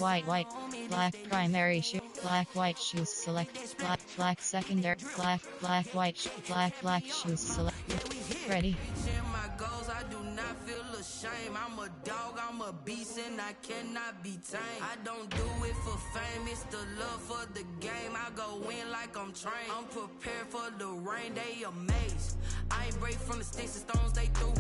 white, black primary shoe, black white shoes select, black secondary, black white, black shoes select. Ready? I do not feel ashamed. I'm a dog, I'm a beast, and I cannot be tamed. I don't do it for fame, it's the love for the game. I go in like I'm trained. I'm prepared for the rain, they amazed. I ain't break from the sticks and stones they threw.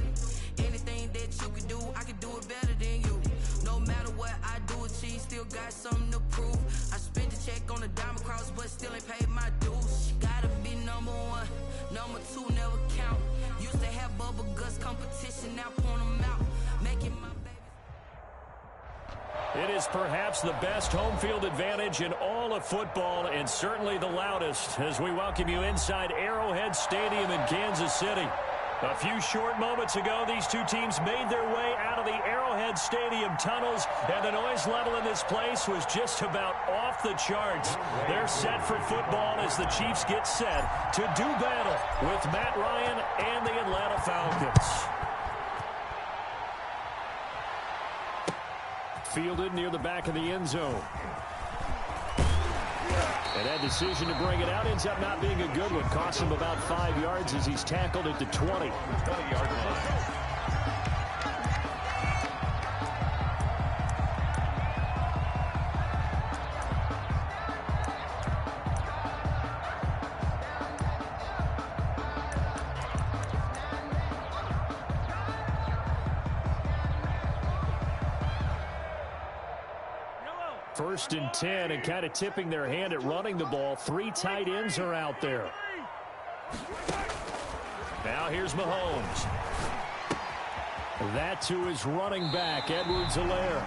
Anything that you can do, I can do it better than you. No matter what I do achieve, still got something to prove. I spent the check on the diamond cross, but still ain't paid my dues. Gotta be number one, number two never count. Used to have bubble guts competition, now point them out. Making my baby. It is perhaps the best home field advantage in all of football, and certainly the loudest, as we welcome you inside Arrowhead Stadium in Kansas City. A few short moments ago, these two teams made their way out of the Arrowhead Stadium tunnels, and the noise level in this place was just about off the charts. They're set for football as the Chiefs get set to do battle with Matt Ryan and the Atlanta Falcons. Fielded near the back of the end zone. And that decision to bring it out ends up not being a good one. Costs him about 5 yards as he's tackled at the 20-yard line. First and 10, and kind of tipping their hand at running the ball. 3 tight ends are out there. Now here's Mahomes. That to his running back, Edwards-Helaire.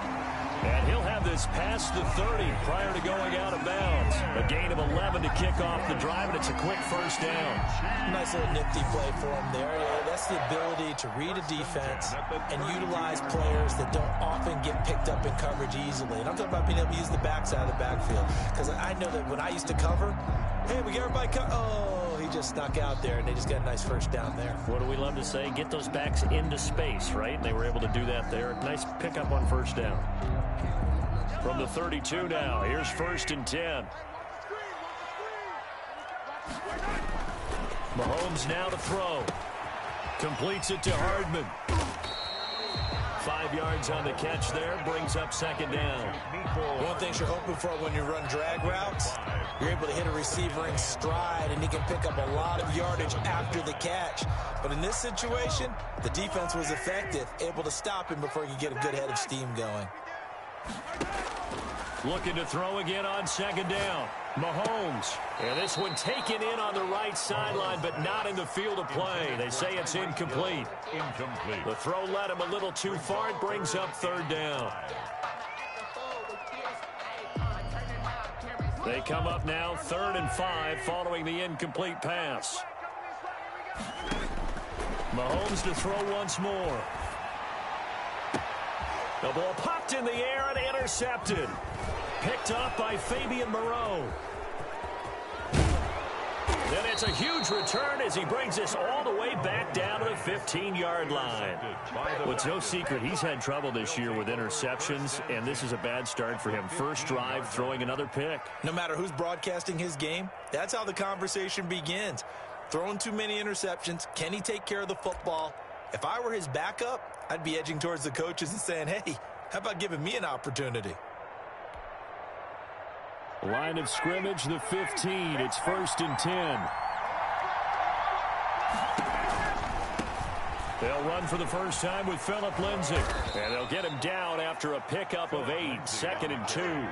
And he'll have this past the 30 prior to going out of bounds. A gain of 11 to kick off the drive, and it's a quick first down. Nice little nifty play for him there. That's the ability to read a defense and utilize players that don't often get picked up in coverage easily. And I'm talking about being able to use the backside of the backfield. Because I know that when I used to cover, hey, we got everybody oh, he just snuck out there, and they just got a nice first down there. What do we love to say? Get those backs into space, right? And they were able to do that there. Nice pickup on first down. From the 32 now, here's first and 10. Mahomes now to throw. Completes it to Hardman. 5 yards on the catch there, brings up second down. One thing you're hoping for when you run drag routes, you're able to hit a receiver in stride, and he can pick up a lot of yardage after the catch. But in this situation, the defense was effective, able to stop him before he could get a good head of steam going. Looking to throw again on second down. Mahomes. And this one taken in on the right sideline, but not in the field of play. They say it's incomplete. The throw led him a little too far. It brings up third down. They come up now 3rd and 5 following the incomplete pass. Mahomes to throw once more. The ball popped in the air and intercepted. Picked up by Fabian Moreau. Then it's a huge return as he brings this all the way back down to the 15-yard line. Well, it's no secret he's had trouble this year with interceptions, and this is a bad start for him. First drive, throwing another pick. No matter who's broadcasting his game, that's how the conversation begins. Throwing too many interceptions, can he take care of the football? If I were his backup, I'd be edging towards the coaches and saying, hey, how about giving me an opportunity? Line of scrimmage, the 15. It's first and 10. They'll run for the first time with Phillip Lindsay. And they'll get him down after a pickup of 8. 2nd and 2.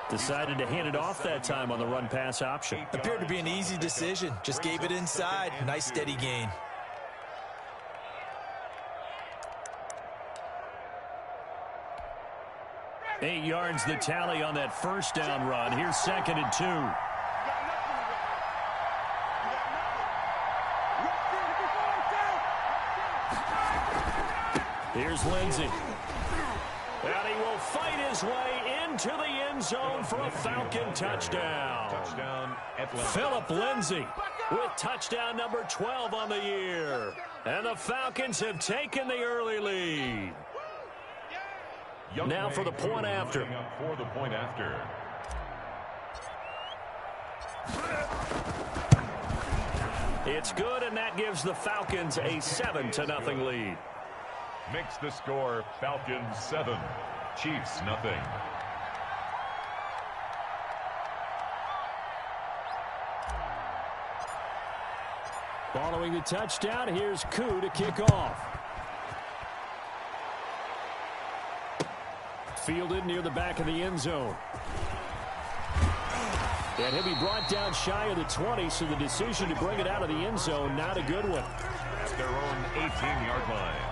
Decided to hand it off that time on the run-pass option. Appeared to be an easy decision. Just gave it inside. Nice steady gain. Eight yards the tally on that first down run. Here's 2nd and 2. Here's Lindsay. And he will fight his way into the end zone for a Falcon touchdown. Phillip Lindsay with touchdown number 12 on the year. And the Falcons have taken the early lead. Now for the point after. For the point after. It's good, and that gives the Falcons a 7-0 lead. Makes the score Falcons 7, Chiefs nothing. Following the touchdown, here's Koo to kick off. Fielded near the back of the end zone. And he'll be brought down shy of the 20, so the decision to bring it out of the end zone, not a good one. At their own 18-yard line.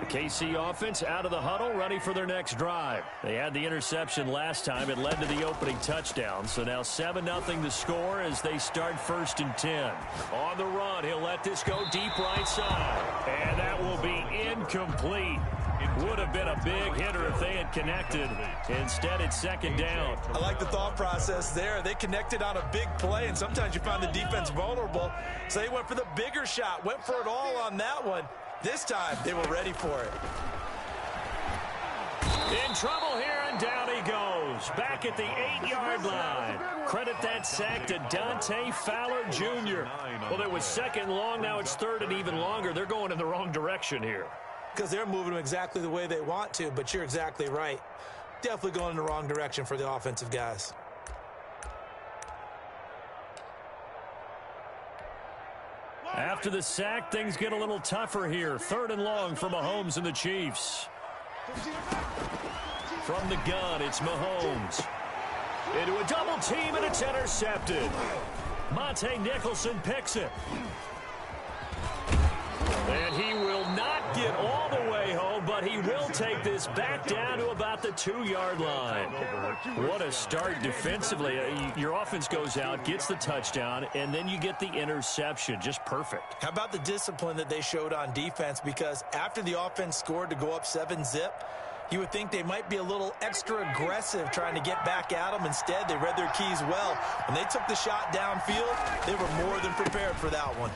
The KC offense out of the huddle, ready for their next drive. They had the interception last time. It led to the opening touchdown. So now 7-0 the score as they start 1st and 10. On the run, he'll let this go deep right side. And that will be incomplete. Would have been a big hitter if they had connected. Instead, it's 2nd down. I like the thought process there. They connected on a big play, and sometimes you find the defense vulnerable. So they went for the bigger shot, went for it all on that one. This time, they were ready for it. In trouble here, and down he goes. Back at the 8-yard line. Credit that sack to Dante Fowler Jr. Well, it was 2nd long. Now it's 3rd and even longer. They're going in the wrong direction here. Because they're moving them exactly the way they want to, but you're exactly right. Definitely going in the wrong direction for the offensive guys. After the sack, things get a little tougher here. 3rd and long for Mahomes and the Chiefs. From the gun, it's Mahomes. Into a double team, and it's intercepted. Monte Nicholson picks it. And he will not get all the way home, but he will take this back down to about the 2-yard line. What a start defensively. Your offense goes out, gets the touchdown, and then you get the interception. Just perfect. How about the discipline that they showed on defense? Because after the offense scored to go up 7-zip, you would think they might be a little extra aggressive trying to get back at them. Instead, they read their keys well. When they took the shot downfield, they were more than prepared for that one.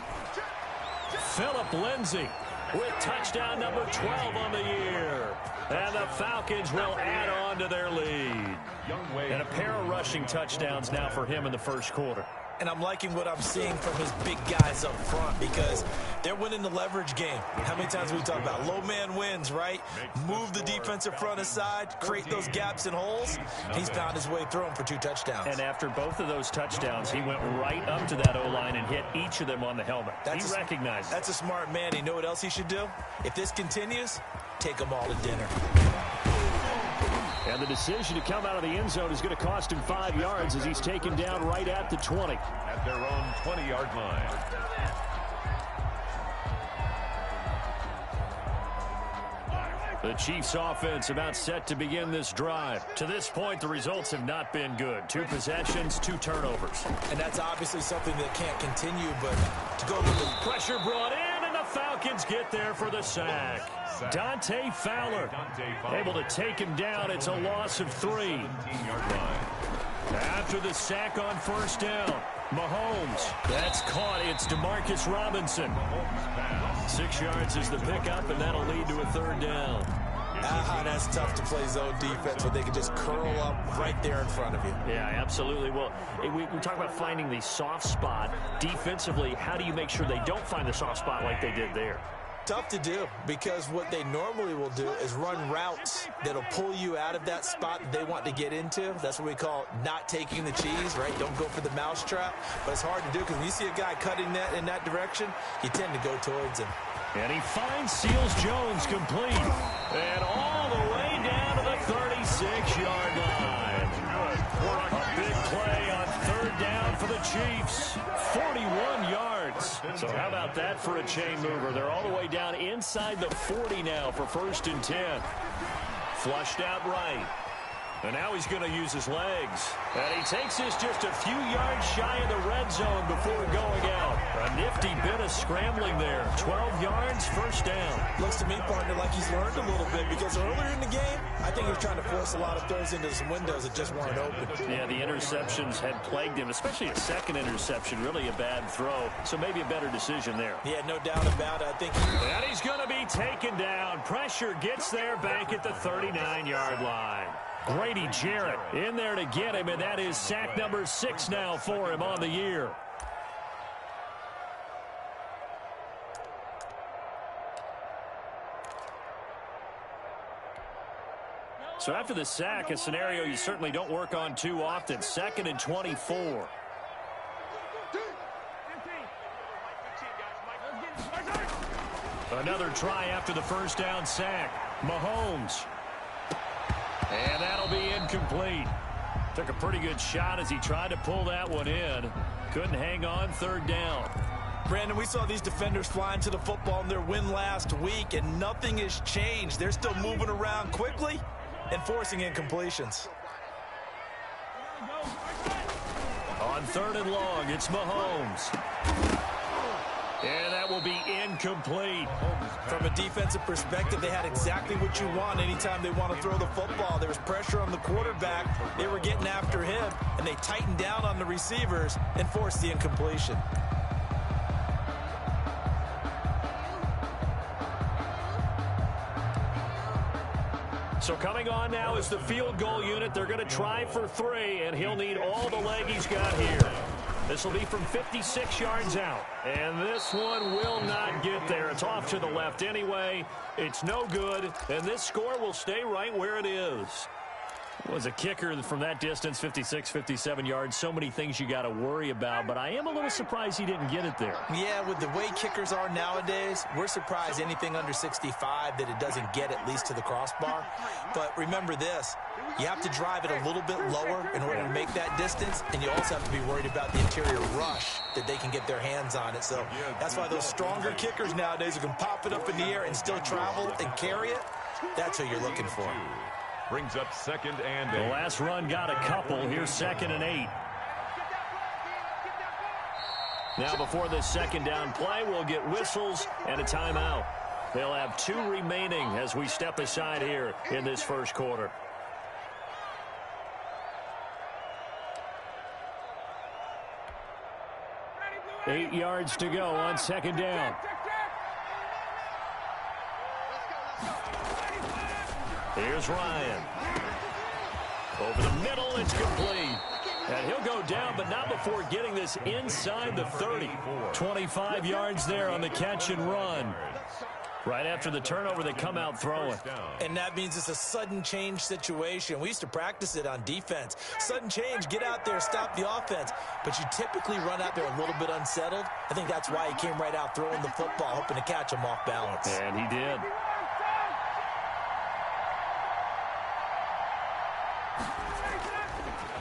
Phillip Lindsay with touchdown number 12 on the year. And the Falcons will add on to their lead. And a pair of rushing touchdowns now for him in the 1st quarter. And I'm liking what I'm seeing from his big guys up front because they're winning the leverage game. How many times we talk about low man wins, right? Move the defensive front aside, create those gaps and holes. He's found his way through them for 2 touchdowns. And after both of those touchdowns, he went right up to that O-line and hit each of them on the helmet. He recognized it. That's a smart man. You know what else he should do? If this continues, take them all to dinner. And the decision to come out of the end zone is going to cost him 5 yards as he's taken down right at the 20. At their own 20-yard line. The Chiefs offense about set to begin this drive. To this point, the results have not been good. 2 possessions, 2 turnovers. And that's obviously something that can't continue, but to go with the pressure brought in, and the Falcons get there for the sack. Dante Fowler able to take him down. It's a loss of 3. After the sack on 1st down, Mahomes. That's caught. It's DeMarcus Robinson. 6 yards is the pickup, and that'll lead to a 3rd down. That's tough to play zone defense when they can just curl up right there in front of you. Yeah, absolutely. Well, we talk about finding the soft spot. Defensively, how do you make sure they don't find the soft spot like they did there? Tough to do because what they normally will do is run routes that'll pull you out of that spot that they want to get into. That's what we call not taking the cheese, right? Don't go for the mousetrap. But it's hard to do because when you see a guy cutting that in that direction, you tend to go towards him. And he finds Seals Jones complete. And all the way down to the 36-yard line. A big play on 3rd down for the Chiefs. 41 yards. So how about that for a chain mover? They're all the way down inside the 40 now for 1st and 10. Flushed out right. And now he's going to use his legs. And he takes this just a few yards shy of the red zone before going out. A nifty hefty bit of scrambling there. 12 yards, first down. Looks to me, partner, like he's learned a little bit because earlier in the game, I think he was trying to force a lot of throws into some windows that just weren't open. Yeah, the interceptions had plagued him, especially a second interception, really a bad throw. So maybe a better decision there. Yeah, no doubt about it. I think and he's going to be taken down. Pressure gets there back at the 39-yard line. Grady Jarrett in there to get him, and that is sack number 6 now for him on the year. So after the sack, a scenario you certainly don't work on too often. 2nd and 24. Another try after the first down sack. Mahomes. And that'll be incomplete. Took a pretty good shot as he tried to pull that one in. Couldn't hang on, 3rd down. Brandon, we saw these defenders flying to the football in their win last week, and nothing has changed. They're still moving around quickly and forcing incompletions. On 3rd and long, it's Mahomes. And that will be incomplete. From a defensive perspective, they had exactly what you want anytime they want to throw the football. There was pressure on the quarterback. They were getting after him, and they tightened down on the receivers and forced the incompletion. So coming on now is the field goal unit. They're going to try for 3, and he'll need all the leg he's got here. This will be from 56 yards out. And this one will not get there. It's off to the left anyway. It's no good. And this score will stay right where it is. Was a kicker from that distance, 56, 57 yards. So many things you got to worry about, but I am a little surprised he didn't get it there. Yeah, with the way kickers are nowadays, we're surprised anything under 65 that it doesn't get at least to the crossbar. But remember this, you have to drive it a little bit lower in order to make that distance, and you also have to be worried about the interior rush that they can get their hands on it. So that's why those stronger kickers nowadays who can pop it up in the air and still travel and carry it, that's who you're looking for. Brings up 2nd and 8. The last run got a couple. Here's 2nd and 8. Now before the 2nd down play, we'll get whistles and a timeout. They'll have 2 remaining as we step aside here in this first quarter. Eight yards to go on 2nd down. Here's Ryan. Over the middle, it's complete. And he'll go down, but not before getting this inside the 30. 25 yards there on the catch and run. Right after the turnover, they come out throwing. And that means it's a sudden change situation. We used to practice it on defense. Sudden change, get out there, stop the offense. But you typically run out there a little bit unsettled. I think that's why he came right out throwing the football, hoping to catch him off balance. And he did.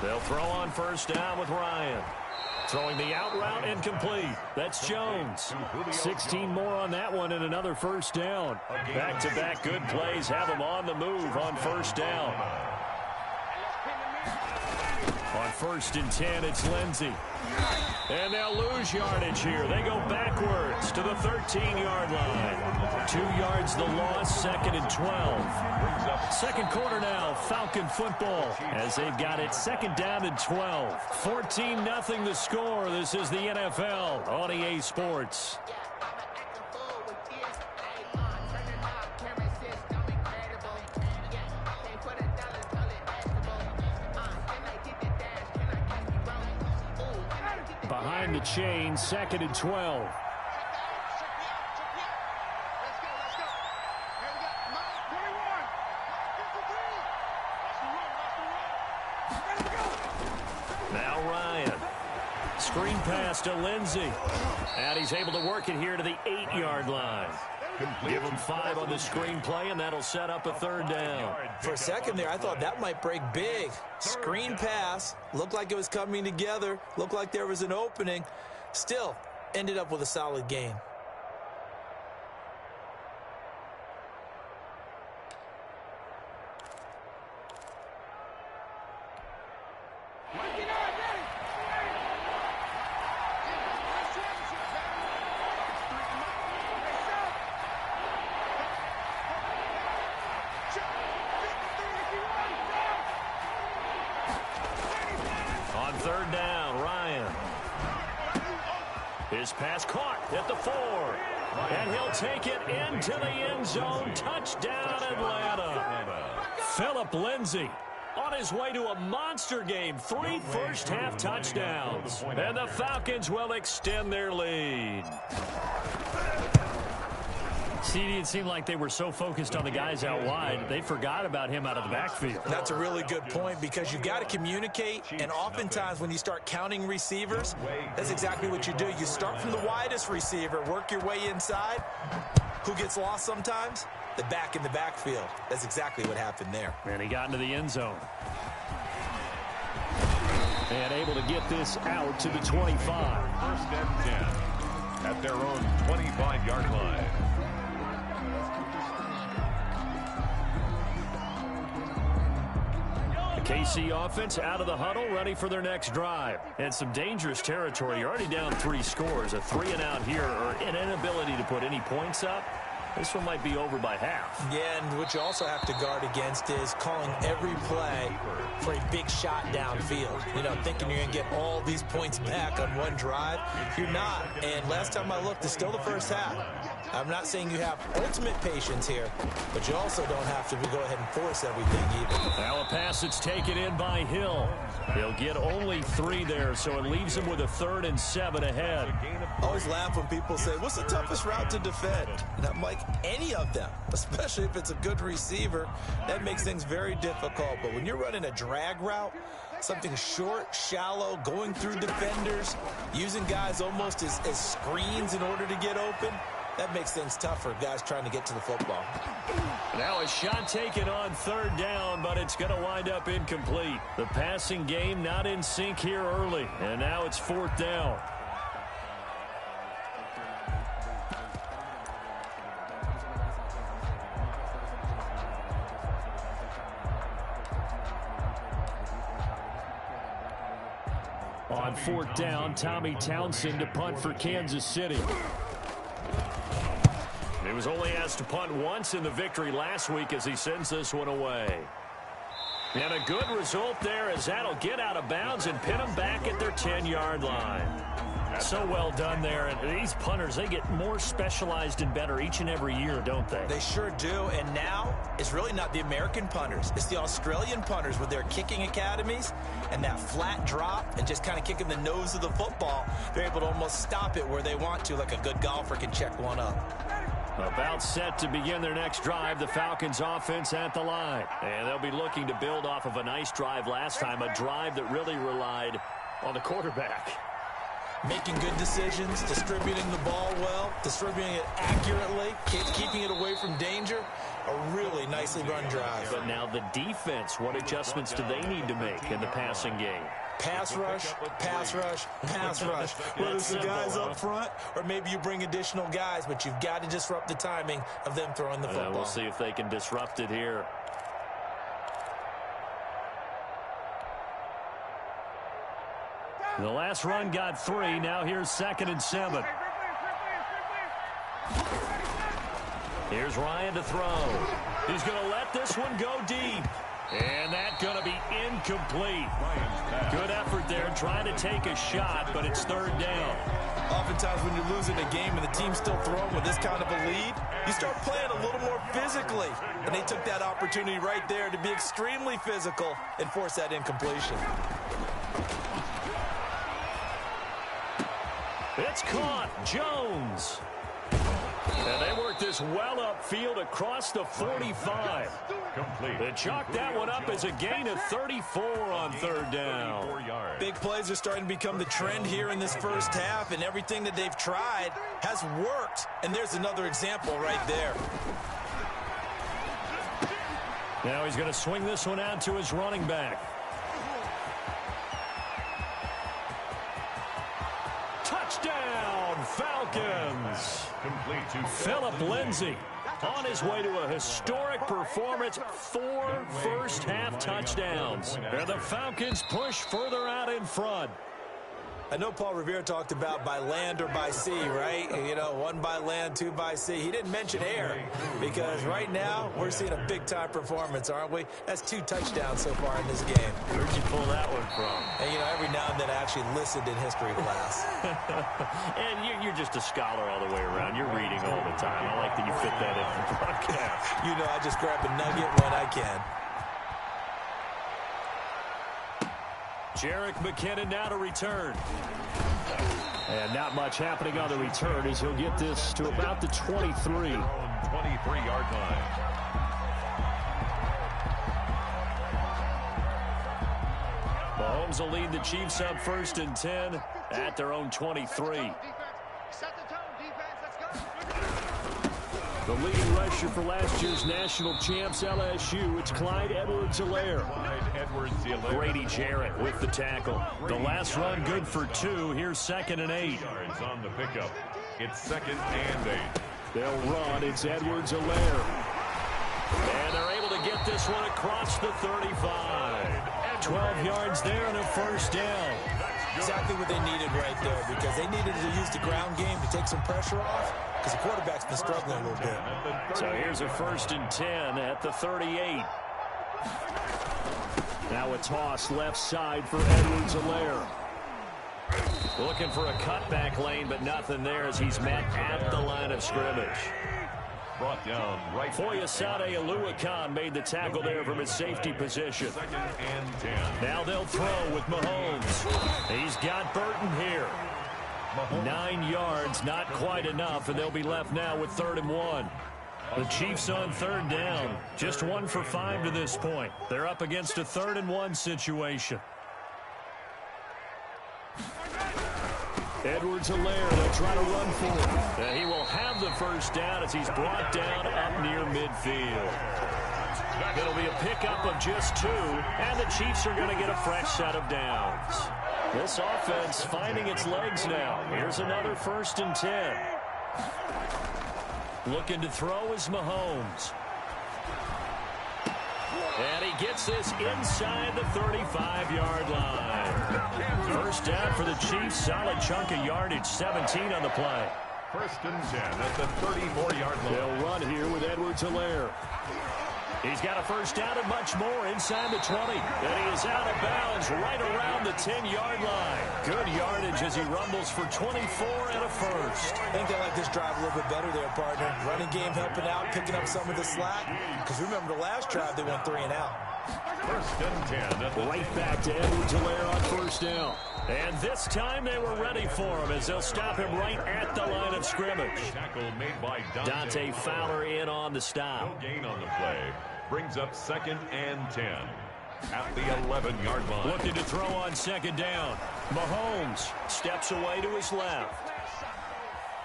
They'll throw on first down with Ryan. Throwing the out route incomplete. That's Jones. 16 more on that one and another first down. Back-to-back good plays have them on the move on first down. On 1st and 10, it's Lindsey. And they'll lose yardage here. They go backwards to the 13-yard line. 2 yards the loss, 2nd and 12. Second quarter now, Falcon football, as they've got it 2nd down and 12. 14-0 the score. This is the NFL on EA Sports. Behind the chain, 2nd and 12. Now Ryan. Screen pass to Lindsey. And he's able to work it here to the 8-yard line. Give him 5 on the screen play, and that'll set up a 3rd down. For a second there, I thought that might break big. Screen pass. Looked like it was coming together. Looked like there was an opening. Still, ended up with a solid game. This pass caught at the 4. And he'll take it into the end zone. Touchdown, Atlanta. Phillip Lindsay on his way to a monster game. 3 first-half touchdowns. And the Falcons will extend their lead. CD, it seemed like they were so focused on the guys out wide, they forgot about him out of the backfield. That's a really good point because you've got to communicate, and oftentimes when you start counting receivers, that's exactly what you do. You start from the widest receiver, work your way inside. Who gets lost sometimes? The back in the backfield. That's exactly what happened there. And he got into the end zone. And able to get this out to the 25. First and 10 at their own 25-yard line. KC offense out of the huddle, ready for their next drive. And some dangerous territory. You're already down 3 scores. A 3-and-out here, or an inability to put any points up. This one might be over by half. Yeah, and what you also have to guard against is calling every play for a big shot downfield. You know, thinking you're going to get all these points back on one drive. You're not. And last time I looked, it's still the first half. I'm not saying you have ultimate patience here, but you also don't have to go ahead and force everything either. Now a pass that's taken in by Hill. He'll get only 3 there, so it leaves him with a 3rd and 7 ahead. I always laugh when people say, what's the toughest route to defend? And I'm like, any of them, especially if it's a good receiver. That makes things very difficult. But when you're running a drag route, something short, shallow, going through defenders, using guys almost as screens in order to get open, that makes things tough for guys trying to get to the football. Now a shot taken on 3rd down, but it's going to wind up incomplete. The passing game not in sync here early, and now it's 4th down. On 4th down, Tommy Townsend to punt for Kansas City. He was only asked to punt once in the victory last week as he sends this one away. And a good result there as that'll get out of bounds and pin them back at their 10-yard line. So well done there. And these punters, they get more specialized and better each and every year, don't they? They sure do. And now it's really not the American punters. It's the Australian punters with their kicking academies and that flat drop and just kind of kicking the nose of the football. They're able to almost stop it where they want to, like a good golfer can check one up. About set to begin their next drive, the Falcons offense at the line. And they'll be looking to build off of a nice drive last time, a drive that really relied on the quarterback. Making good decisions, distributing the ball well, distributing it accurately, keeping it away from danger. A really nicely run drive. But now the defense, what adjustments do they need to make in the passing game? Pass rush, pass rush, pass rush. Whether it's the guys up front or maybe you bring additional guys, but you've got to disrupt the timing of them throwing the football. We'll see if they can disrupt it here. The last run got 3. Now here's 2nd and 7. Here's Ryan to throw. He's going to let this one go deep. And that's going to be incomplete. Good effort there trying to take a shot, but it's 3rd down. Oftentimes when you're losing a game and the team's still throwing with this kind of a lead, you start playing a little more physically. And they took that opportunity right there to be extremely physical and force that incompletion. It's caught. Jones. And they work this well upfield across the 45. They chalk that one up as a gain of 34 on 3rd down. Big plays are starting to become the trend here in this first half, and everything that they've tried has worked. And there's another example right there. Now he's going to swing this one out to his running back. Touchdown, Falcons. Phillip Lindsay on his way to a historic performance, 4 first-half touchdowns. And the Falcons push further out in front. I know Paul Revere talked about by land or by sea, right? You know, 1 by land, 2 by sea. He didn't mention air because right now we're seeing a big-time performance, aren't we? That's 2 touchdowns so far in this game. Where'd you pull that one from? And, you know, every now and then I actually listened in history class. And you're just a scholar all the way around. You're reading all the time. I like that you fit that in the broadcast. You know, I just grab a nugget when I can. Jerick McKinnon now to return. And not much happening on the return as he'll get this to about the 23. 23-yard line. Mahomes will lead the Chiefs up 1st and 10 at their own 23. The leading rusher for last year's national champs, LSU, it's Clyde Edwards-Helaire. Grady Jarrett with the tackle. The last run good for 2. Here's 2nd and 8. Yards on the pickup. It's 2nd and 8. They'll run. It's Edwards-Helaire. And they're able to get this one across the 35. 12 yards there and a 1st down. Exactly what they needed right there because they needed to use the ground game to take some pressure off because the quarterback's been struggling a little bit. So here's a 1st and 10 at the 38. Now a toss left side for Edwards-Helaire. Looking for a cutback lane, but nothing there as he's met at the line of scrimmage. Brought down right. Foyesade Oluwakan made the tackle there from his safety position. 2nd and 10. Now they'll throw with Mahomes. He's got Burton here. 9 yards, not quite enough, and they'll be left now with 3rd and 1. The Chiefs on 3rd down. Just 1 for 5 to this point. They're up against a 3rd and 1 situation. Edwards-Helaire, they'll try to run for him. He will have the 1st down as he's brought down up near midfield. It'll be a pickup of just 2, and the Chiefs are going to get a fresh set of downs. This offense finding its legs now. Here's another 1st and 10. Looking to throw is Mahomes. And he gets this inside the 35-yard line. 1st down for the Chiefs. Solid chunk of yardage. 17 on the play. 1st and 10 at the 34-yard line. They'll run here with Edwards-Helaire. He's got a 1st down and much more inside the 20. And he is out of bounds right around the 10-yard line. Good yardage as he rumbles for 24 and a 1st. I think they like this drive a little bit better there, partner. Running game helping out, picking up some of the slack. Because remember the last drive, they went 3 and out. 1st and 10. Right back to Edwards-Helaire on 1st down. And this time they were ready for him as they'll stop him right at the line of scrimmage. Tackle made by Dante Fowler in on the stop. No gain on the play. Brings up 2nd and 10 at the 11-yard line. Looking to throw on 2nd down. Mahomes steps away to his left.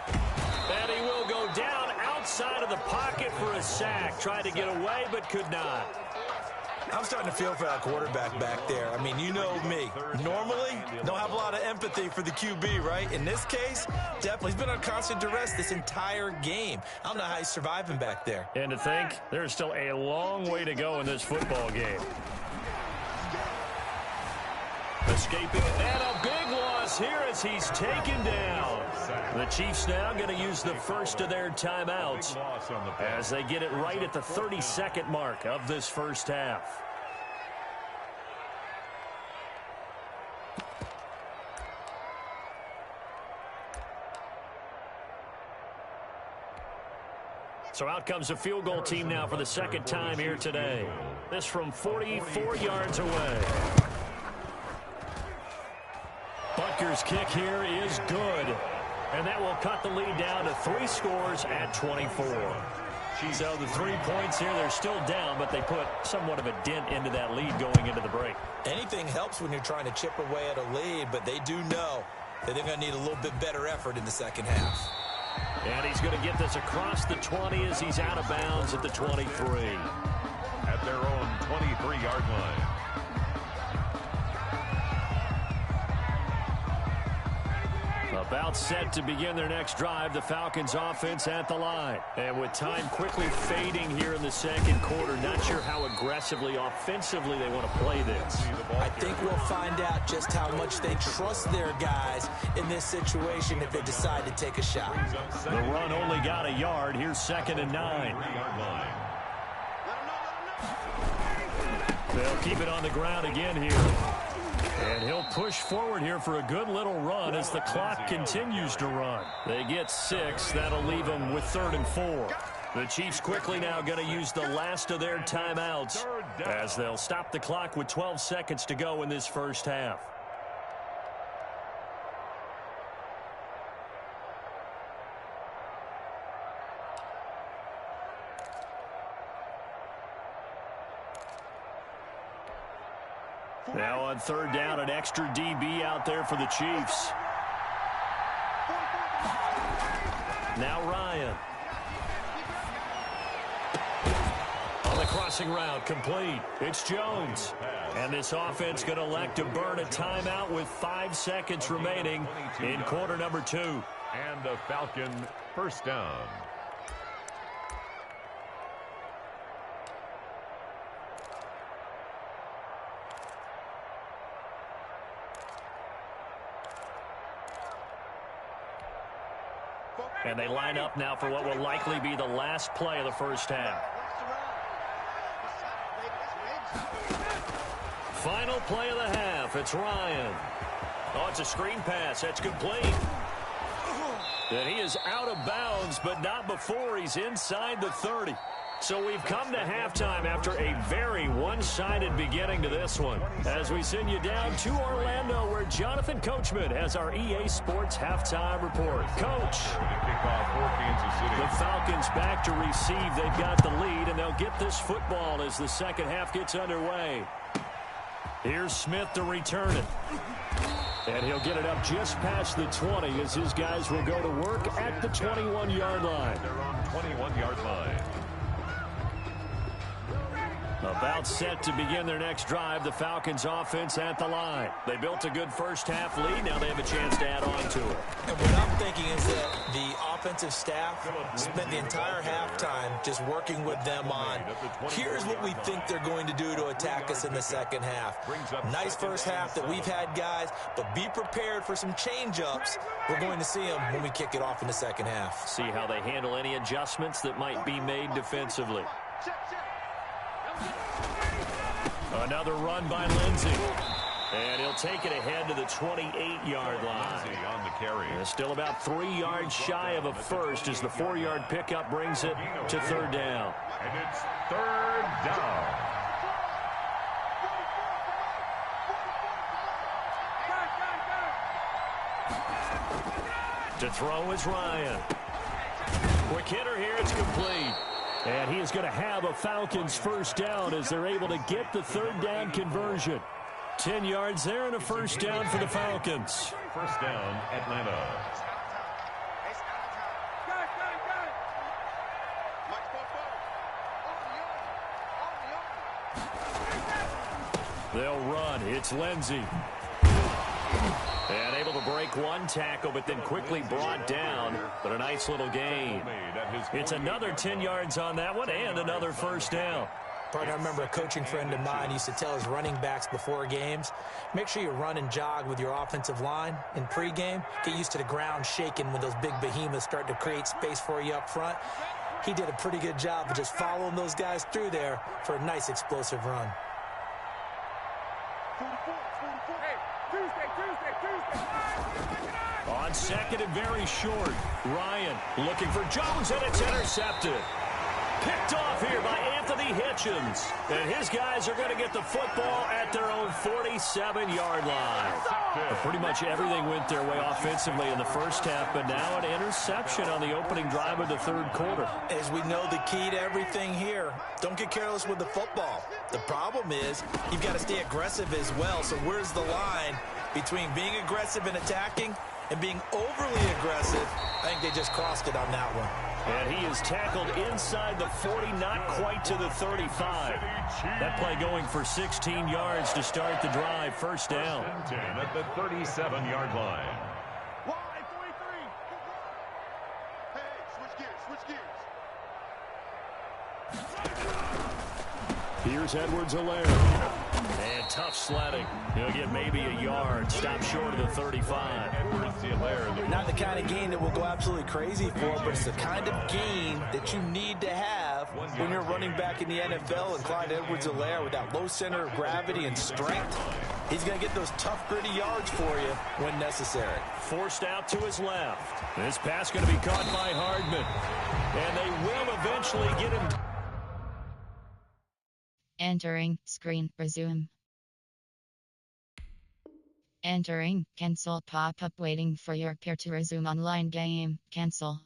And he will go down outside of the pocket for a sack. Tried to get away but could not. I'm starting to feel for that quarterback back there. I mean, you know me. Normally, don't have a lot of empathy for the QB, right? In this case, definitely. He's been on constant duress this entire game. I don't know how he's surviving back there. And to think, there's still a long way to go in this football game. Escaping, and a big loss here as he's taken down. The Chiefs now going to use the first of their timeouts as they get it right at the 32nd mark of this 1st half. So out comes a field goal team now for the 2nd time here today. This from 44 yards away. Butker's kick here is good. And that will cut the lead down to 3 scores at 24. So the 3 points here, they're still down, but they put somewhat of a dent into that lead going into the break. Anything helps when you're trying to chip away at a lead, but they do know that they're going to need a little bit better effort in the 2nd half. And he's going to get this across the 20 as he's out of bounds at the 23. At their own 23-yard line. A About set to begin their next drive, the Falcons offense at the line. And with time quickly fading here in the second quarter, not sure how aggressively, offensively they want to play this. I think we'll find out just how much they trust their guys in this situation if they decide to take a shot. The run only got a yard. Here's 2nd and 9. They'll keep it on the ground again here. And he'll push forward here for a good little run as the clock continues to run. They get 6. That'll leave them with 3rd and 4. The Chiefs quickly now going to use the last of their timeouts as they'll stop the clock with 12 seconds to go in this first half. Now on 3rd down, an extra DB out there for the Chiefs. Now Ryan. On the crossing route, complete. It's Jones. And this offense going to elect to burn a timeout with 5 seconds remaining in quarter number 2. And a Falcon first down. And they line up now for what will likely be the last play of the first half. Final play of the half. It's Ryan. Oh, it's a screen pass. That's complete. And he is out of bounds, but not before he's inside the 30. So we've come to halftime after a very one-sided beginning to this one. As we send you down to Orlando, where Jonathan Coachman has our EA Sports halftime report. Coach, the Falcons back to receive. They've got the lead, and they'll get this football as the second half gets underway. Here's Smith to return it. And he'll get it up just past the 20 as his guys will go to work at the 21-yard line. They're on 21-yard line. About set to begin their next drive, the Falcons offense at the line. They built a good first half lead. Now they have a chance to add on to it. And what I'm thinking is that the offensive staff spent the entire halftime just working with them on, here's what we think they're going to do to attack us in the second half. Nice first half that we've had, guys, but be prepared for some change-ups. We're going to see them when we kick it off in the second half. See how they handle any adjustments that might be made defensively. Another run by Lindsey. And he'll take it ahead to the 28-yard line. On the carry. And still about 3 yards shy of a first as the 4-yard pickup brings it to 3rd down. And it's 3rd down. To throw is Ryan. Quick hitter here, it's complete. And he is going to have a Falcons first down as they're able to get the 3rd down conversion. 10 yards there and a first down for the Falcons. First down, Atlanta. They'll run. It's Lindsey. And able to break one tackle, but then quickly brought down. But a nice little gain. It's another 10 yards on that one and another first down. Partner, I remember a coaching friend of mine used to tell his running backs before games, make sure you run and jog with your offensive line in pregame. Get used to the ground shaking when those big behemoths start to create space for you up front. He did a pretty good job of just following those guys through there for a nice explosive run. On second and very short, Ryan looking for Jones, and it's intercepted. Picked off here by Anthony Hitchens. And his guys are going to get the football at their own 47-yard line. Pretty much everything went their way offensively in the first half, but now an interception on the opening drive of the 3rd quarter. As we know, the key to everything here, don't get careless with the football. The problem is you've got to stay aggressive as well. So where's the line between being aggressive and attacking and being overly aggressive? I think they just crossed it on that one. And he is tackled inside the 40, not quite to the 35. That play going for 16 yards to start the drive. First down. At the 37-yard line. Here's Edwards-Helaire. And tough sledding. He'll get maybe a yard. Stop short of the 35. Not the kind of gain that will go absolutely crazy for, but it's the kind of gain that you need to have when you're running back in the NFL. And Clyde Edwards-Helaire, with that low center of gravity and strength, he's going to get those tough, gritty yards for you when necessary. Forced out to his left. This pass going to be caught by Hardman. And they will eventually get him. Entering, screen, resume. Entering, cancel pop-up waiting for your peer to resume online game, cancel.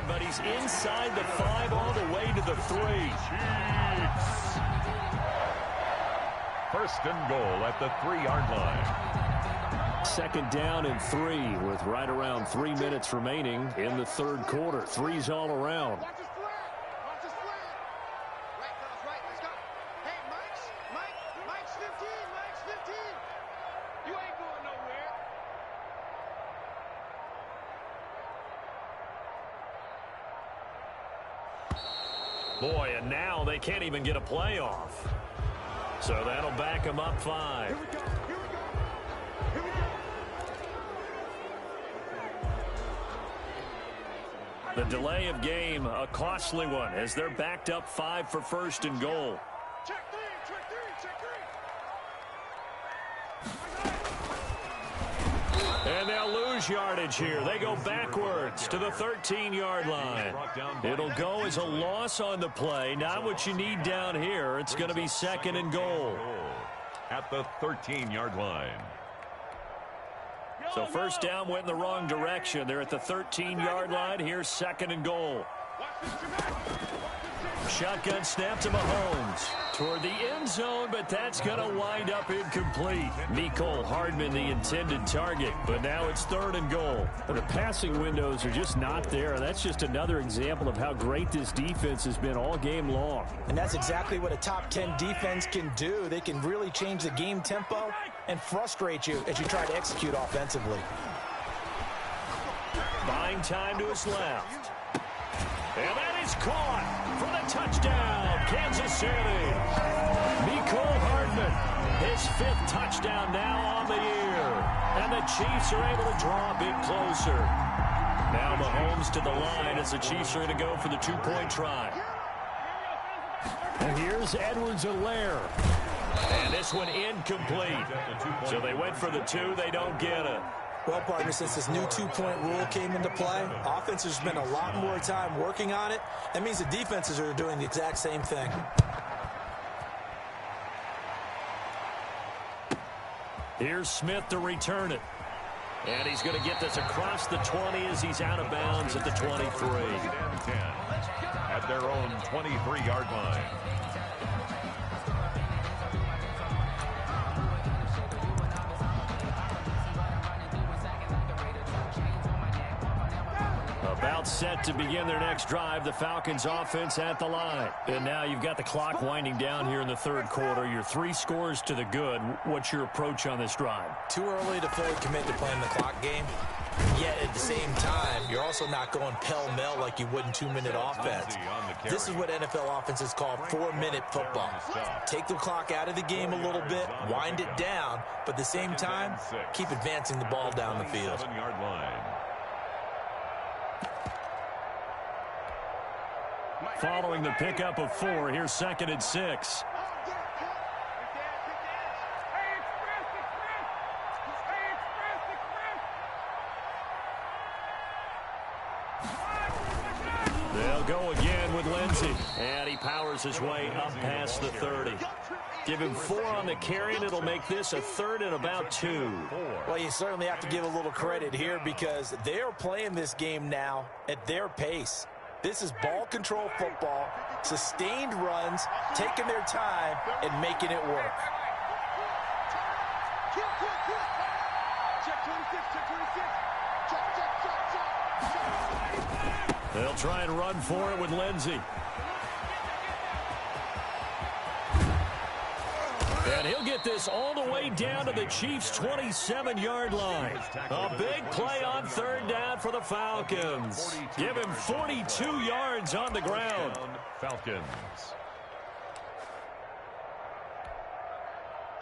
But he's inside the 5 all the way to the 3. First and goal at the 3-yard line. Second down and 3 with right around 3 minutes remaining in the third quarter. 3's all around. Boy, and now they can't even get a play off. So that'll back them up 5. The delay of game, a costly one, as they're backed up 5 for first and goal. And they'll lose yardage here. They go backwards to the 13-yard line. It'll go as a loss on the play. Not what you need down here. It's going to be second and goal. At the 13-yard line. So first down went in the wrong direction. They're at the 13-yard line. Here's second and goal. Shotgun snap to Mahomes toward the end zone, but that's going to wind up incomplete. Mecole Hardman, the intended target, but now it's third and goal. The passing windows are just not there. That's just another example of how great this defense has been all game long. And that's exactly what a top 10 defense can do. They can really change the game tempo and frustrate you as you try to execute offensively. Buying time to his left. And that is caught for the touchdown, Kansas City. Mecole Hardman, his 5th touchdown now on the year. And the Chiefs are able to draw a bit closer. Now Mahomes to the line as the Chiefs are going to go for the 2-point try. And here's Edwards-Helaire. And this one incomplete. So they went for the 2. They don't get it. Well, partner, since this new 2-point rule came into play, offenses spend a lot more time working on it. That means the defenses are doing the exact same thing. Here's Smith to return it. And he's going to get this across the 20 as he's out of bounds at the 23. At their own 23-yard line. About set to begin their next drive, the Falcons offense at the line. And now you've got the clock winding down here in the third quarter. You're 3 scores to the good. What's your approach on this drive? Too early to fully commit to playing the clock game. Yet at the same time, you're also not going pell-mell like you would in 2-minute offense. This is what NFL offenses call 4-minute football. Take the clock out of the game a little bit, wind it down, but at the same time, keep advancing the ball down the field. 7-yard line. Following the pickup of 4, here's second and 6. They'll go again with Lindsey. And he powers his way up past the 30. Give him 4 on the carry, and it'll make this a 3rd and about 2. Well, you certainly have to give a little credit here because they are playing this game now at their pace. This is ball control football, sustained runs, taking their time, and making it work. They'll try and run for it with Lindsey. And he'll get this all the way down to the Chiefs' 27-yard line. A big play on third down for the Falcons. Give him 42 yards on the ground. Falcons.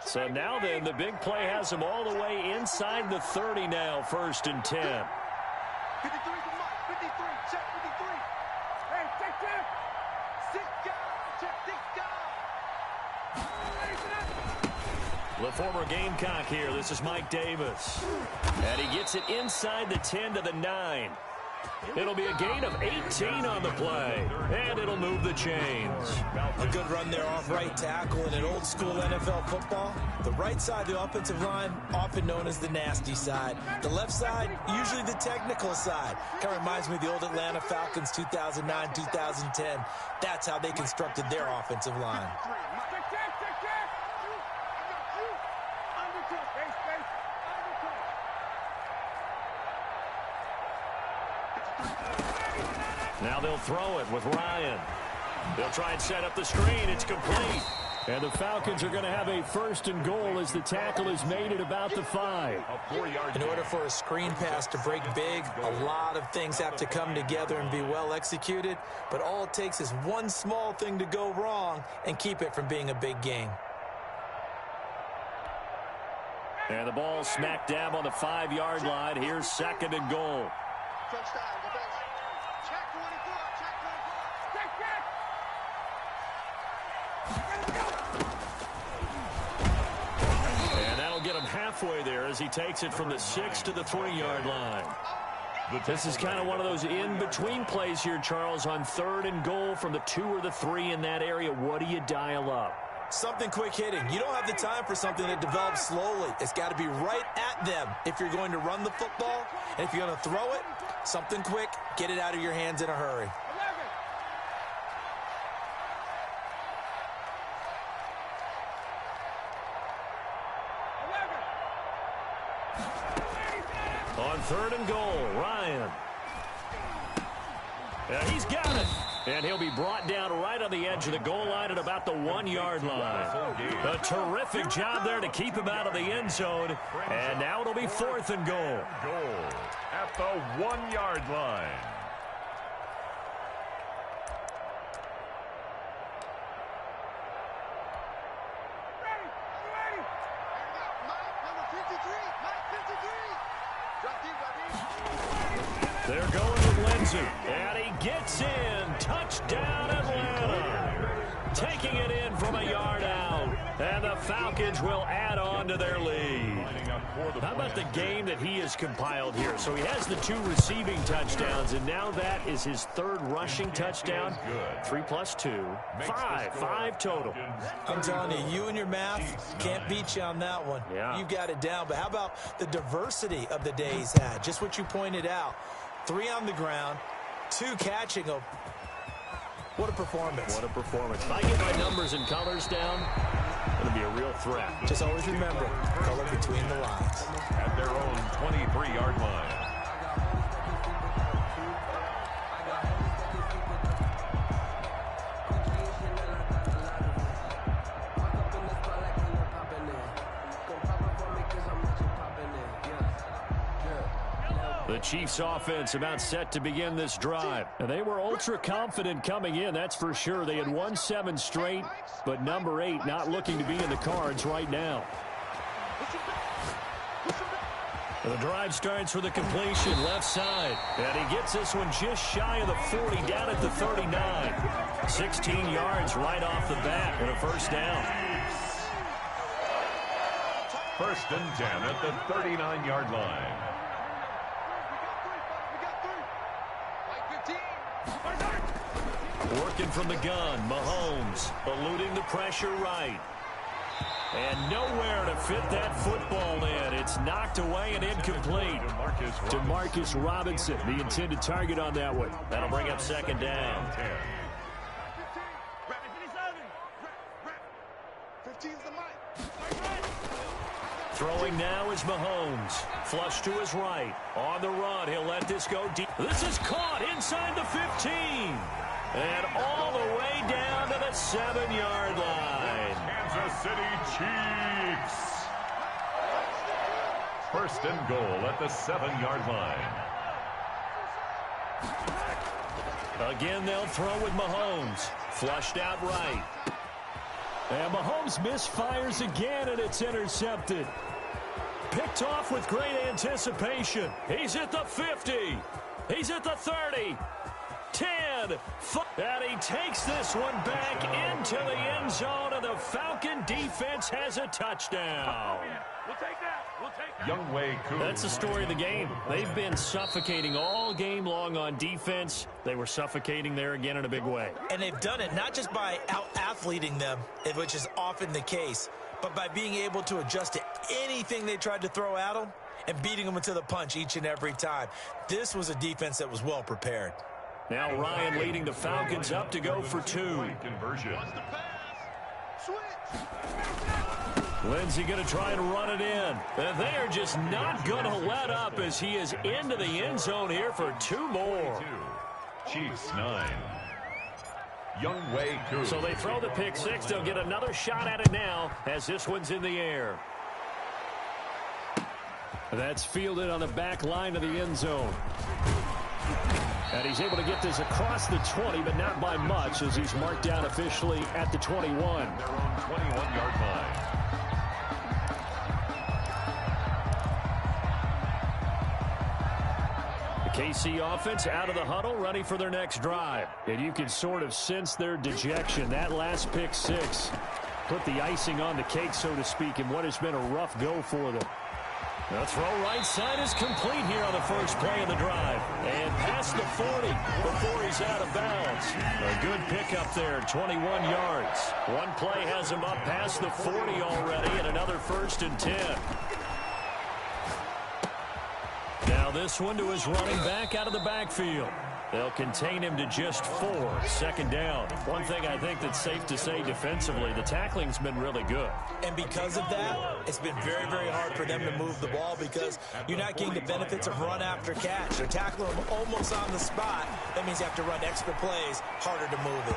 So now then, the big play has him all the way inside the 30 now, 1st and 10. 53 for Mike. 53. Check 53. Hey, check. 6 guys. Check 6 guys. The former Gamecock here. This is Mike Davis. And he gets it inside the 10 to the 9. It'll be a gain of 18 on the play. And it'll move the chains. A good run there off right tackle in an old school NFL football. The right side of the offensive line, often known as the nasty side. The left side, usually the technical side. Kind of reminds me of the old Atlanta Falcons 2009, 2010. That's how they constructed their offensive line. Now they'll throw it with Ryan. They'll try and set up the screen. It's complete. And the Falcons are going to have a 1st and goal as the tackle is made at about the 5. In order for a screen pass to break big, a lot of things have to come together and be well executed. But all it takes is one small thing to go wrong and keep it from being a big gain. And the ball smack dab on the 5-yard line. Here's 2nd and goal. Touchdown. Check 24. Check 24. And that'll get him halfway there as he takes it from the 6 to the 3-yard line. This is kind of one of those in-between plays here, Charles, on 3rd and goal from the 2 or the 3 in that area. What do you dial up? Something quick hitting. You don't have the time for something that develops slowly. It's got to be right at them if you're going to run the football. And if you're going to throw it, something quick, get it out of your hands in a hurry. On 3rd and goal, Ryan. Yeah, he's got it. And he'll be brought down right on the edge of the goal line at about the 1-yard line. A terrific job there to keep him out of the end zone. And now it'll be 4th and goal. Goal at the 1-yard line. They're going with Lindsey. And he gets in. Touchdown, Atlanta. Taking it in from a yard out. And the Falcons will add on to their lead. How about the game that he has compiled here? So he has the 2 receiving touchdowns, and now that is his 3rd rushing touchdown. 3 plus 2. 5 total. I'm telling you, you and your math can't beat you on that one. Yeah. You got it down. But how about the diversity of the day he's had? Just what you pointed out. 3 on the ground, 2 catching. What a performance. What a performance. If I get my numbers and colors down, it'll be a real threat. Just always remember, color between the lines. At their own 23-yard line. The Chiefs offense about set to begin this drive. And they were ultra confident coming in, that's for sure. They had won 7 straight, but number 8 not looking to be in the cards right now. The drive starts with a completion left side. And he gets this one just shy of the 40 down at the 39. 16 yards right off the bat and a 1st down. 1st and 10 at the 39-yard line. Working from the gun, Mahomes eluding the pressure right. And nowhere to fit that football in. It's knocked away and incomplete. DeMarcus Robinson, the intended target on that one. That'll bring up second down. 15's the mic. Throwing now is Mahomes. Flush to his right. On the run, he'll let this go deep. This is caught inside the 15. And all the way down to the 7-yard line. Kansas City Chiefs. First and goal at the 7-yard line. Again, they'll throw with Mahomes. Flushed out right. And Mahomes misfires again, and it's intercepted. Picked off with great anticipation. He's at the 50. He's at the 30. 10. And he takes this one back into the end zone, and the Falcon defense has a touchdown. We'll take that. We'll take that. Young Wei Koo. That's the story of the game. They've been suffocating all game long on defense. They were suffocating there again in a big way. And they've done it not just by out-athleting them, which is often the case, but by being able to adjust to anything they tried to throw at them and beating them into the punch each and every time. This was a defense that was well prepared. Now Ryan leading the Falcons up to go for 2. Conversion. Lindsey going to try and run it in. And they are just not going to let up as he is into the end zone here for 2 more. Chiefs 9. Young Wei Koo. So they throw the pick 6. They'll get another shot at it now as this one's in the air. That's fielded on the back line of the end zone. And he's able to get this across the 20, but not by much, as he's marked down officially at the 21. Their own 21-yard line. The KC offense out of the huddle, ready for their next drive. And you can sort of sense their dejection. That last pick 6 put the icing on the cake, so to speak, in what has been a rough go for them. The throw right side is complete here on the first play of the drive. And past the 40 before he's out of bounds. A good pickup there, 21 yards. One play has him up past the 40 already, and another 1st and 10. Now this one to his running back out of the backfield. They'll contain him to just 4. Second down. One thing I think that's safe to say defensively, the tackling's been really good. And because of that, it's been very, very hard for them to move the ball because you're not getting the benefits of run after catch. They're tackling them almost on the spot. That means you have to run extra plays, harder to move it.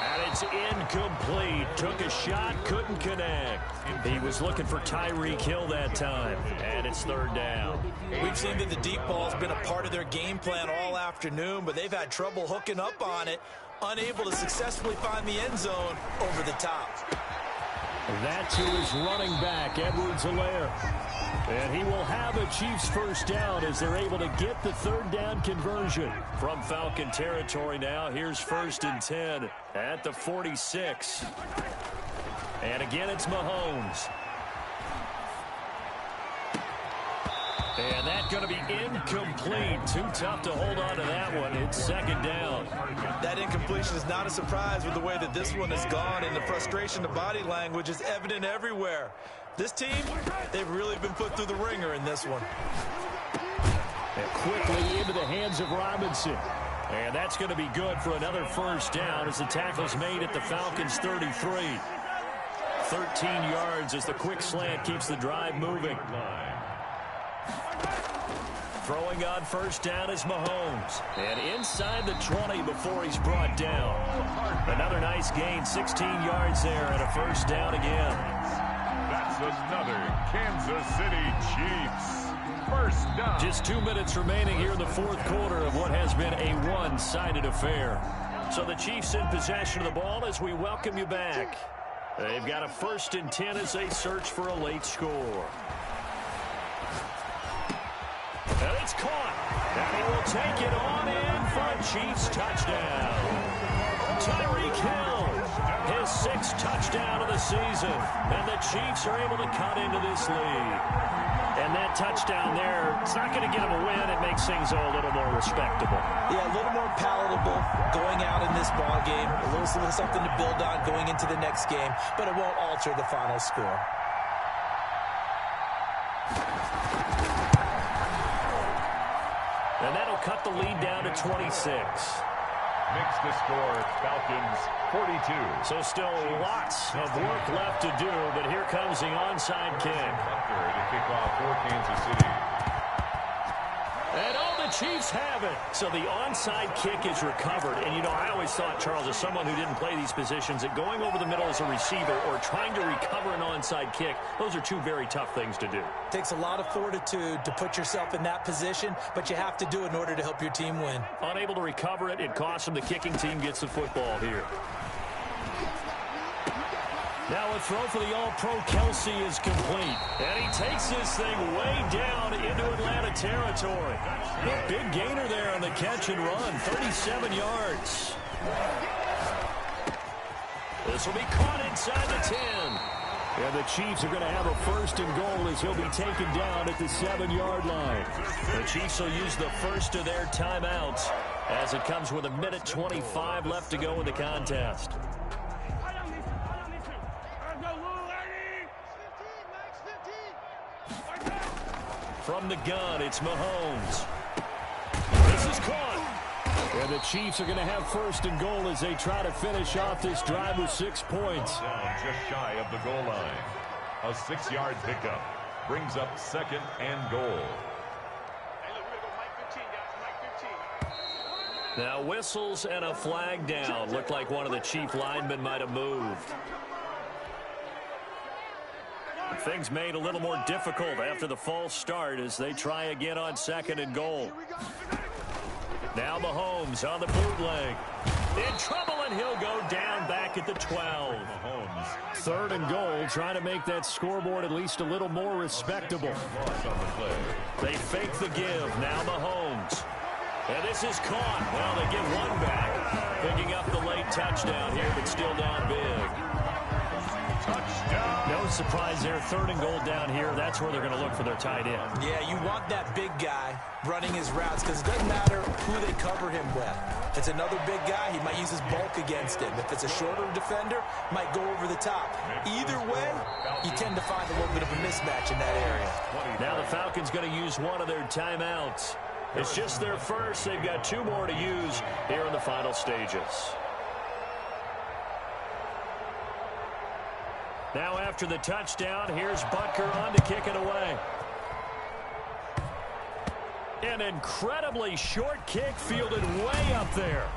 And it's incomplete. Took a shot, couldn't connect. He was looking for Tyreek Hill that time. And it's 3rd down. We've seen that the deep ball has been a part of their game plan all afternoon, but they've had trouble hooking up on it, unable to successfully find the end zone over the top. That to his running back, Edwards-Helaire. And he will have a Chiefs first down as they're able to get the 3rd down conversion. From Falcon territory now, here's 1st and 10 at the 46. And again, it's Mahomes. And that's going to be incomplete. Too tough to hold on to that one. It's 2nd down. That incompletion is not a surprise with the way that this one has gone, and the frustration of body language is evident everywhere. This team, they've really been put through the ringer in this one. And quickly into the hands of Robinson. And that's going to be good for another 1st down as the tackle's made at the Falcons' 33. 13 yards as the quick slant keeps the drive moving. Throwing on 1st down is Mahomes. And inside the 20 before he's brought down. Another nice gain, 16 yards there, and a 1st down again. That's another Kansas City Chiefs. 1st down. Just 2 minutes remaining here in the 4th quarter of what has been a one-sided affair. So the Chiefs in possession of the ball as we welcome you back. They've got a 1st and 10 as they search for a late score. And it's caught. And he will take it on in for a Chiefs touchdown. Tyreek Hill, his 6th touchdown of the season. And the Chiefs are able to cut into this lead. And that touchdown there, it's not going to get them a win. It makes things a little more respectable. Yeah, a little more palatable going out in this ball game. A little something to build on going into the next game, but it won't alter the final score. And that'll cut the lead down to 26. Makes the score Falcons 42. So still lots of work left to do, but here comes the onside kick. To kick off for Kansas City. And the Chiefs have it. So the onside kick is recovered. And, you know, I always thought, Charles, as someone who didn't play these positions, that going over the middle as a receiver or trying to recover an onside kick, those are two very tough things to do. It takes a lot of fortitude to put yourself in that position, but you have to do it in order to help your team win. Unable to recover it, it costs them. The kicking team gets the football here. Now a throw for the All-Pro Kelsey is complete. And he takes this thing way down into Atlanta territory. A big gainer there on the catch and run, 37 yards. This will be caught inside the 10. And the Chiefs are going to have a first and goal as he'll be taken down at the 7-yard line. The Chiefs will use the first of their timeouts as it comes with 1:25 left to go in the contest. From the gun, it's Mahomes. This is caught. And the Chiefs are going to have first and goal as they try to finish off this drive with 6 points. Down just shy of the goal line. A 6-yard pickup brings up second and goal. Now whistles and a flag down. Looked like one of the Chief linemen might have moved. Things made a little more difficult after the false start as they try again on second and goal. Now Mahomes on the bootleg. In trouble, and he'll go down back at the 12. Mahomes. Third and goal, trying to make that scoreboard at least a little more respectable. They fake the give. Now Mahomes. And this is caught. Well, they get one back. Picking up the late touchdown here, but still down big. Touchdown. No surprise there. Third and goal down here. That's where they're going to look for their tight end. Yeah, you want that big guy running his routes because it doesn't matter who they cover him with. If it's another big guy, he might use his bulk against him. If it's a shorter defender, might go over the top. Either way, you tend to find a little bit of a mismatch in that area. Now the Falcons going to use one of their timeouts. It's just their first. They've got 2 more to use here in the final stages. Now after the touchdown, here's Butker on to kick it away. An incredibly short kick fielded way up there.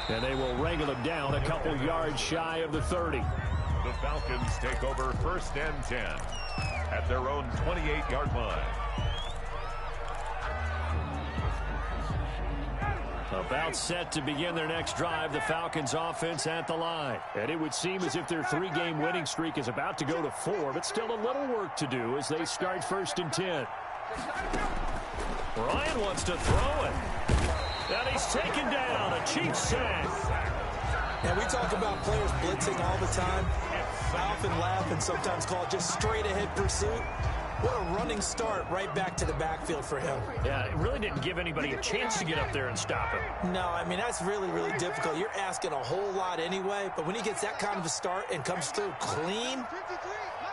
And they will wrangle him down a couple yards shy of the 30. The Falcons take over first and 10 at their own 28-yard line. About set to begin their next drive, the Falcons offense at the line. And it would seem as if their 3-game winning streak is about to go to 4, but still a little work to do as they start first and 10. Ryan wants to throw it. And he's taken down. A Chiefs sack. And we talk about players blitzing all the time. I often laugh and sometimes call it just straight-ahead pursuit. What a running start right back to the backfield for him. Yeah, it really didn't give anybody a chance to get up there and stop him. No, I mean, that's really, really difficult. You're asking a whole lot anyway, but when he gets that kind of a start and comes through clean,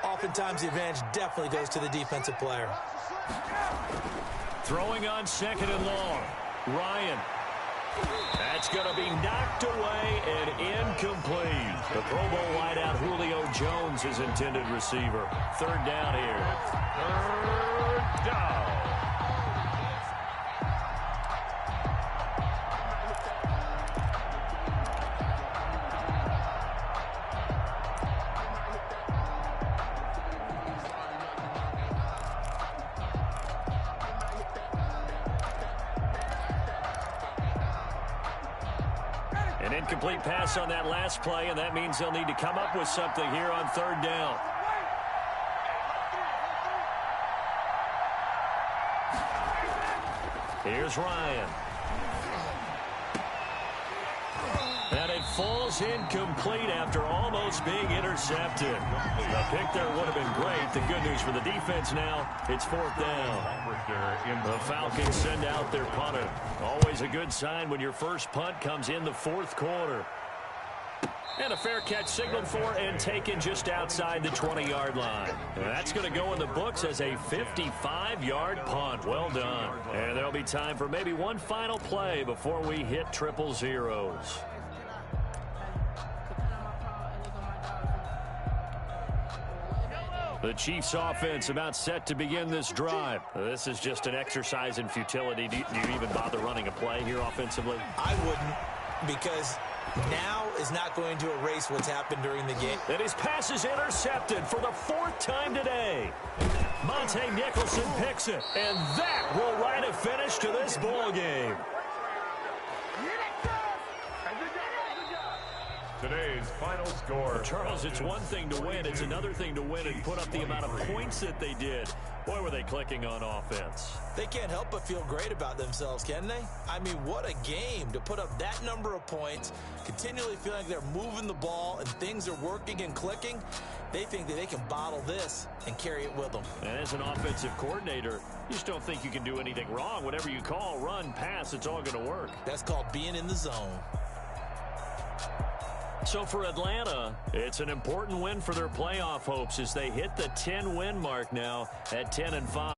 oftentimes the advantage definitely goes to the defensive player. Throwing on second and long. Ryan. That's going to be knocked away and incomplete. The Pro Bowl wideout Julio Jones is intended receiver. Third down here. Third down. An incomplete pass on that last play, and that means they'll need to come up with something here on third down. Here's Ryan. And it falls falls incomplete after almost being intercepted. The pick there would have been great. The good news for the defense now, it's 4th down. The Falcons send out their punter. Always a good sign when your first punt comes in the 4th quarter. And a fair catch signaled for and taken just outside the 20-yard line. And that's going to go in the books as a 55-yard punt. Well done. And there'll be time for maybe one final play before we hit triple zeros. The Chiefs offense about set to begin this drive. This is just an exercise in futility. Do you even bother running a play here offensively? I wouldn't, because now is not going to erase what's happened during the game. And his pass is intercepted for the 4th time today. Monte Nicholson picks it, and that will write a finish to this ball game. Today's final score. Charles, it's one thing to win. It's another thing to win and put up the amount of points that they did. Boy, were they clicking on offense. They can't help but feel great about themselves, can they? I mean, what a game to put up that number of points, continually feeling like they're moving the ball and things are working and clicking. They think that they can bottle this and carry it with them. And as an offensive coordinator, you just don't think you can do anything wrong. Whatever you call, run, pass, it's all going to work. That's called being in the zone. So for Atlanta, it's an important win for their playoff hopes as they hit the 10-win mark now at 10-5.